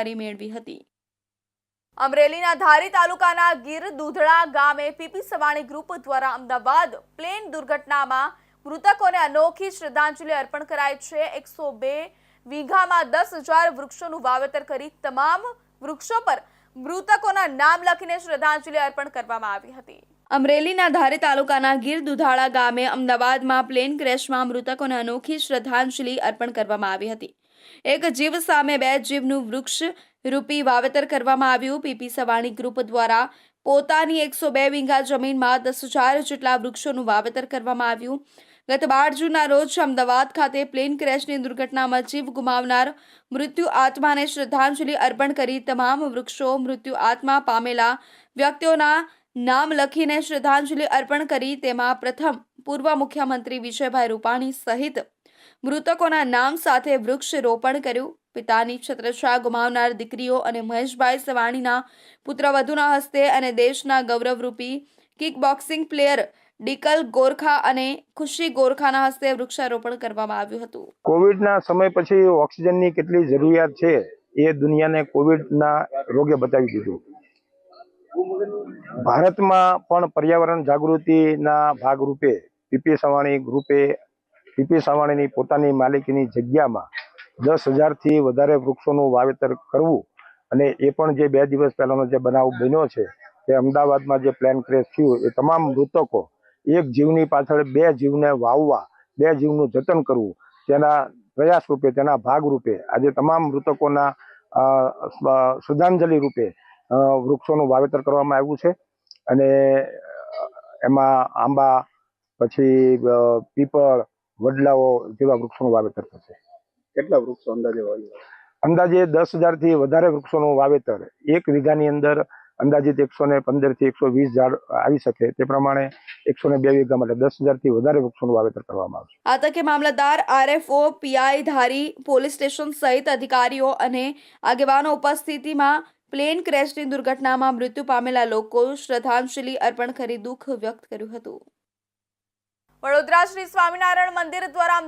મેળવી હતી। અમરેલીના ધારી તાલુકાના ગીર દૂધડા ગામે પીપી સવાણી ગ્રુપ દ્વારા અમદાવાદ પ્લેન દુર્ઘટનામાં મૃતકોને અનોખી શ્રદ્ધાંજલિ અર્પણ કરાઈ છે। 102 વીઘામાં 10,000 વૃક્ષોનું વાવેતર કરી તમામ વૃક્ષો પર મૃતકોના નામ લખીને શ્રદ્ધાંજલિ અર્પણ કરવામાં આવી હતી। અમરેલીના ધારી તાલુકાના ગીર દુધાળા ગામે અમદાવાદમાં પ્લેન ક્રેશમાં મૃતકોને અનોખી શ્રદ્ધાંજલિ અર્પણ કરવામાં આવી હતી। એક જીવ સામે 2 જીવનું વૃક્ષ રૂપી વાવેતર કરવામાં આવ્યું। પીપી સવાણી ગ્રુપ દ્વારા પોતાની 102 વીઘા જમીનમાં 10,000 જેટલા વૃક્ષોનું વાવેતર કરવામાં આવ્યું। ગત 12 જૂનના રોજ અમદાવાદ ખાતે પ્લેન ક્રેશની દુર્ઘટનામાં જીવ ગુમાવનાર મૃત્યુ આત્માને શ્રદ્ધાંજલિ અર્પણ કરી તમામ વૃક્ષો મૃત્યુ આત્મા પામેલા વ્યક્તિઓના નામ લખીને શ્રદ્ધાંજલિ અર્પણ કરી। તેમાં પ્રથમ પૂર્વ મુખ્યમંત્રી વિજયભાઈ રૂપાણી સહિત મૃતકોના નામ સાથે વૃક્ષ રોપણ કર્યું। પિતાની છત્રછાયા ગુમાવનાર દીકરીઓ અને મહેશભાઈ સવાણીના પુત્રવધુના હસ્તે અને દેશના ગૌરવરૂપી કિક બોક્સિંગ પ્લેયર ડીકલ ગોરખા અને ખુશી ગોરખાના હસ્તે વૃક્ષારોપણ કરવામાં આવ્યું હતું। કોવિડના સમય પછી ઓક્સિજનની કેટલી જરૂરિયાત છે એ દુનિયાને કોવિડના રોગે બતાવી દીધું। ભારતમાં પણ પર્યાવરણ જાગૃતિના ભાગરૂપે પીપી સવાણી ગ્રુપે પીપી સવાણીની પોતાની માલિકીની જગ્યામાં 10,000થી વધારે વૃક્ષોનું વાવેતર કરવું અને એ પણ જે 2 દિવસ પહેલાનો જે બનાવ બન્યો છે કે અમદાવાદમાં જે પ્લેન ક્રેશ થયું એ તમામ મૃતકો એક જીવની પાછળ 2 જીવને વાવવા 2 જીવનું જતન કરવું તેના પ્રયાસ રૂપે તેના ભાગ રૂપે આજે તમામ મૃતકોના શ્રદ્ધાંજલિ રૂપે વૃક્ષોનું વાવેતર કરવામાં આવ્યું છે અને એમાં આંબા પછી પીપળ વડલાઓ જેવા વૃક્ષોનું વાવેતર થશે। કેટલા વૃક્ષો અંદાજે વાવ્યા? અંદાજે 10,000થી વધારે વૃક્ષોનું વાવેતર 1 વીઘાની અંદર અંદાજિત 115થી 120 ઝાડ આવી શકે તે પ્રમાણે 102 વીઘામાં 10,000થી વધારે વૃક્ષોનું વાવેતર કરવામાં આવશે। આ તકે મામલતદાર, આરએફઓ, પીઆઈ ધારી, પોલીસ સ્ટેશન સહિત અધિકારીઓ અને આગેવાનો ઉપસ્થિતિમાં પ્લેન ક્રેશની દુર્ઘટનામાં મૃત્યુ પામેલા લોકો શ્રદ્ધાંજલિ અર્પણ કરી દુઃખ વ્યક્ત કર્યું હતું। વડોદરા શ્રી સ્વામિનારાયણ મંદિર દ્વારા